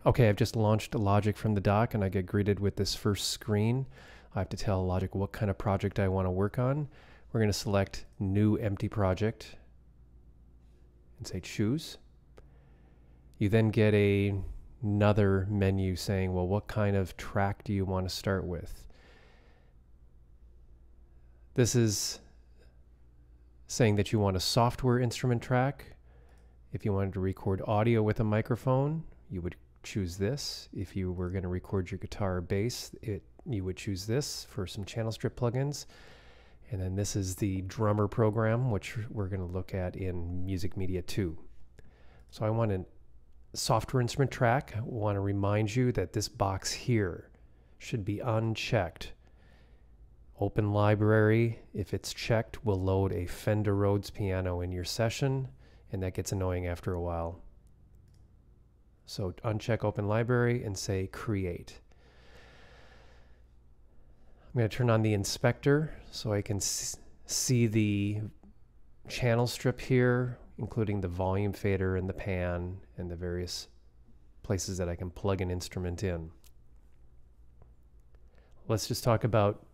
Okay, I've just launched Logic from the dock and I get greeted with this first screen. I have to tell Logic what kind of project I want to work on. We're going to select New Empty Project and say Choose. You then get another menu saying, well, what kind of track do you want to start with? This is saying that you want a software instrument track. If you wanted to record audio with a microphone, you would choose this. If you were going to record your guitar or bass, you would choose this for some channel strip plugins. And then this is the drummer program, which we're going to look at in Music Media 2. So I want a software instrument track. I want to remind you that this box here should be unchecked. Open Library, if it's checked, will load a Fender Rhodes piano in your session, and that gets annoying after a while. So uncheck Open Library and say Create. I'm going to turn on the inspector so I can see the channel strip here, including the volume fader and the pan and the various places that I can plug an instrument in. Let's just talk about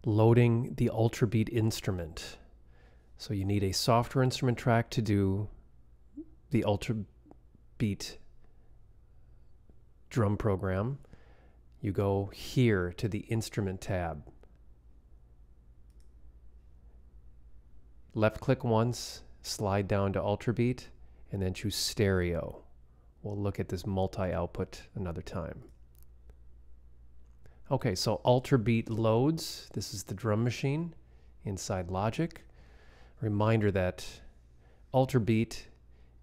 loading the Ultrabeat instrument. So you need a software instrument track to do the Ultrabeat drum program. You go here to the Instrument tab. Left click once, slide down to Ultrabeat, and then choose Stereo. We'll look at this multi-output another time. Okay, so Ultrabeat loads. This is the drum machine inside Logic. Reminder that Ultrabeat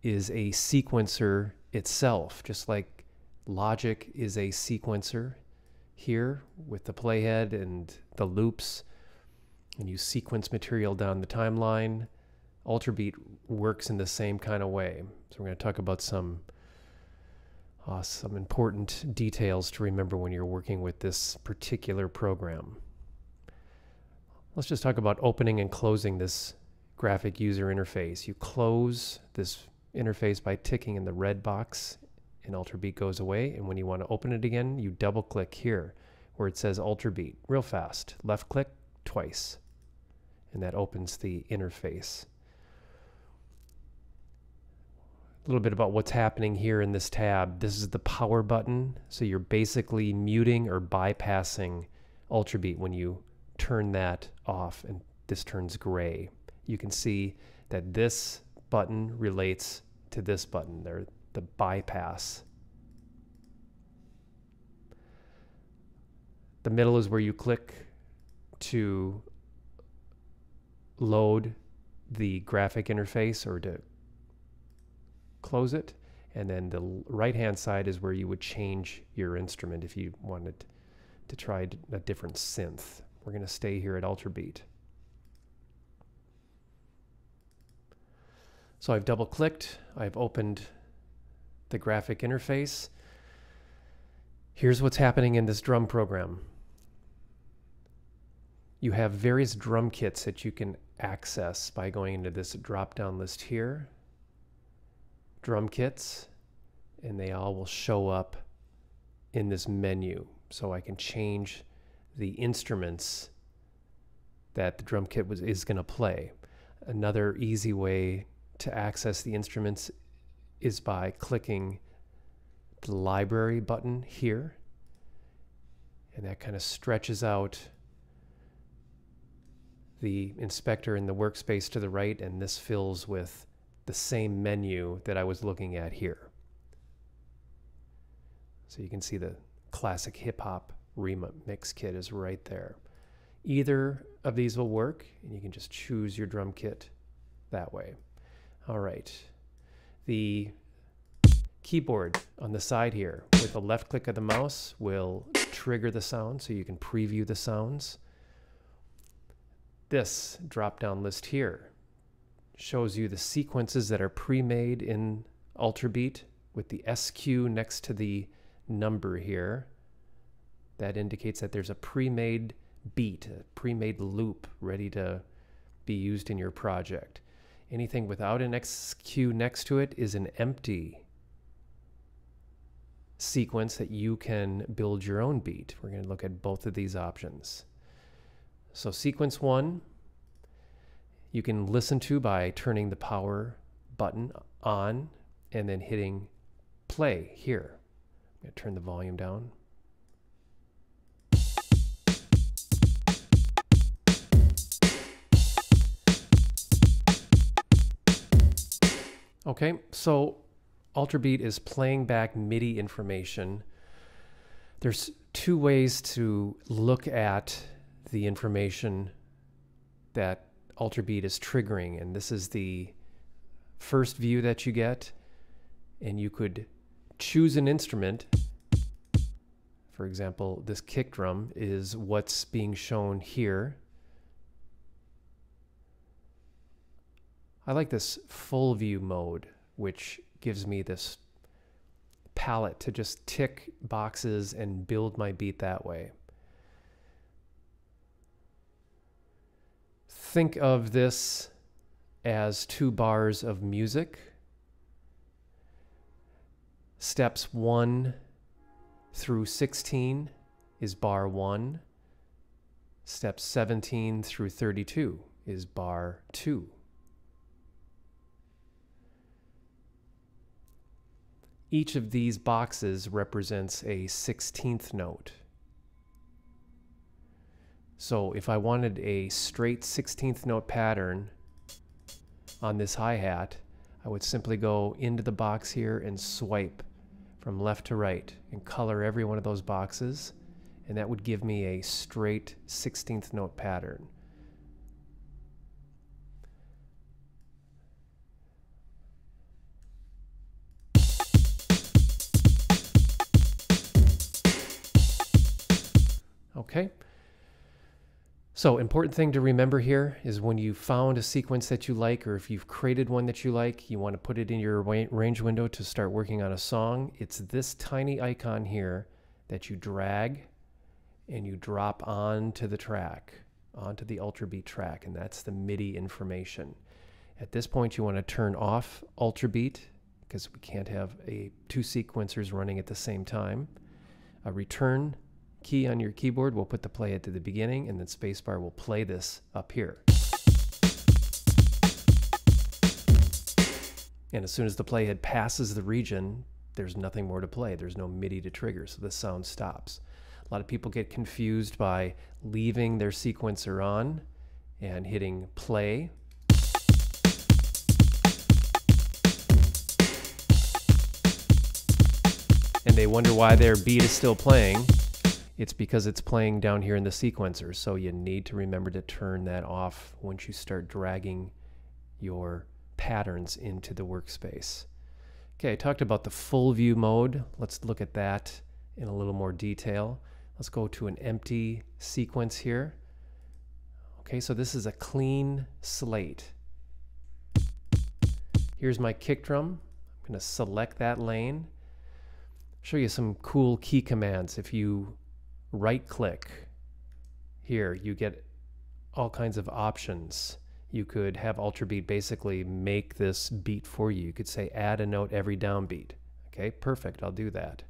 is a sequencer itself, just like Logic is a sequencer here with the playhead and the loops, and you sequence material down the timeline. Ultrabeat works in the same kind of way. So we're going to talk about some important details to remember when you're working with this particular program. Let's just talk about opening and closing this graphic user interface. You close this interface by ticking in the red box, and Ultrabeat goes away. And when you want to open it again, you double click here where it says Ultrabeat real fast. Left click twice, and that opens the interface. A little bit about what's happening here in this tab. This is the power button, so you're basically muting or bypassing Ultrabeat when you turn that off, and this turns gray. You can see that this button relates to this button. They're the bypass. The middle is where you click to load the graphic interface or to close it, and then the right hand side is where you would change your instrument if you wanted to try a different synth. We're going to stay here at Ultrabeat. So I've double clicked, I've opened the graphic interface. Here's what's happening in this drum program. You have various drum kits that you can access by going into this drop down list here. Drum kits, and they all will show up in this menu. So I can change the instruments that the drum kit is going to play. Another easy way to access the instruments is by clicking the library button here, and that kind of stretches out the inspector in the workspace to the right, and this fills with the same menu that I was looking at here. So you can see the classic hip-hop remix kit is right there. Either of these will work, and you can just choose your drum kit that way. All right. The keyboard on the side here with a left click of the mouse will trigger the sound so you can preview the sounds. This drop-down list here shows you the sequences that are pre-made in Ultrabeat with the SQ next to the number here. That indicates that there's a pre-made beat, a pre-made loop ready to be used in your project. Anything without an SQ next to it is an empty sequence that you can build your own beat. We're going to look at both of these options. So sequence 1, you can listen to by turning the power button on and then hitting play here. I'm going to turn the volume down. Okay, so Ultrabeat is playing back MIDI information. There's two ways to look at the information that Ultrabeat is triggering, and this is the first view that you get, and you could choose an instrument. For example, this kick drum is what's being shown here. I like this full view mode, which gives me this palette to just tick boxes and build my beat that way. Think of this as 2 bars of music. Steps 1 through 16 is bar 1. Steps 17 through 32 is bar 2. Each of these boxes represents a 16th note. So if I wanted a straight 16th note pattern on this hi-hat, I would simply go into the box here and swipe from left to right and color every one of those boxes, and that would give me a straight 16th note pattern. Okay, so important thing to remember here is when you found a sequence that you like, or if you've created one that you like, you want to put it in your range window to start working on a song. It's this tiny icon here that you drag and you drop onto the track, onto the Ultrabeat track, and that's the MIDI information. At this point, you want to turn off Ultrabeat because we can't have 2 sequencers running at the same time. A return key on your keyboard will put the play at the beginning, and then spacebar will play this up here. And as soon as the playhead passes the region, there's nothing more to play. There's no MIDI to trigger, so the sound stops. A lot of people get confused by leaving their sequencer on and hitting play. And they wonder why their beat is still playing. It's because it's playing down here in the sequencer, so you need to remember to turn that off once you start dragging your patterns into the workspace. Okay, I talked about the full view mode. Let's look at that in a little more detail. Let's go to an empty sequence here. Okay, so this is a clean slate. Here's my kick drum. I'm going to select that lane. Show you some cool key commands. If you right click here, you get all kinds of options. You could have Ultrabeat basically make this beat for you. You could say add a note every downbeat. Okay, perfect, I'll do that.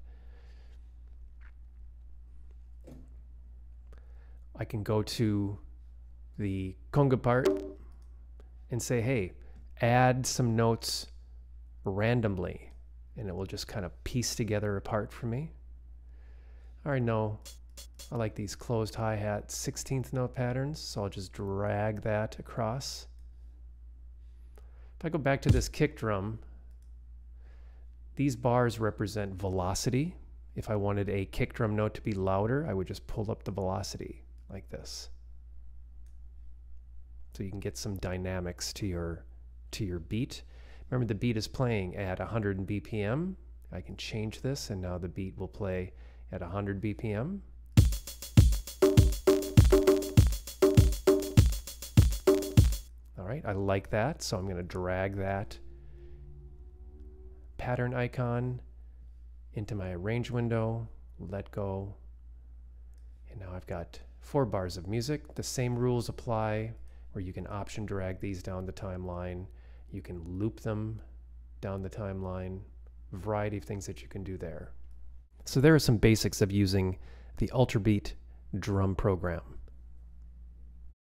I can go to the conga part and say, hey, add some notes randomly, and it will just kind of piece together a part for me. I already know I like these closed hi-hat 16th note patterns, so I'll just drag that across. If I go back to this kick drum, these bars represent velocity. If I wanted a kick drum note to be louder, I would just pull up the velocity like this. So you can get some dynamics to your beat. Remember, the beat is playing at 100 BPM. I can change this, and now the beat will play at 100 BPM. All right, I like that, so I'm going to drag that pattern icon into my arrange window, let go, and now I've got 4 bars of music. The same rules apply, where you can option drag these down the timeline. You can loop them down the timeline. A variety of things that you can do there. So there are some basics of using the Ultrabeat drum program.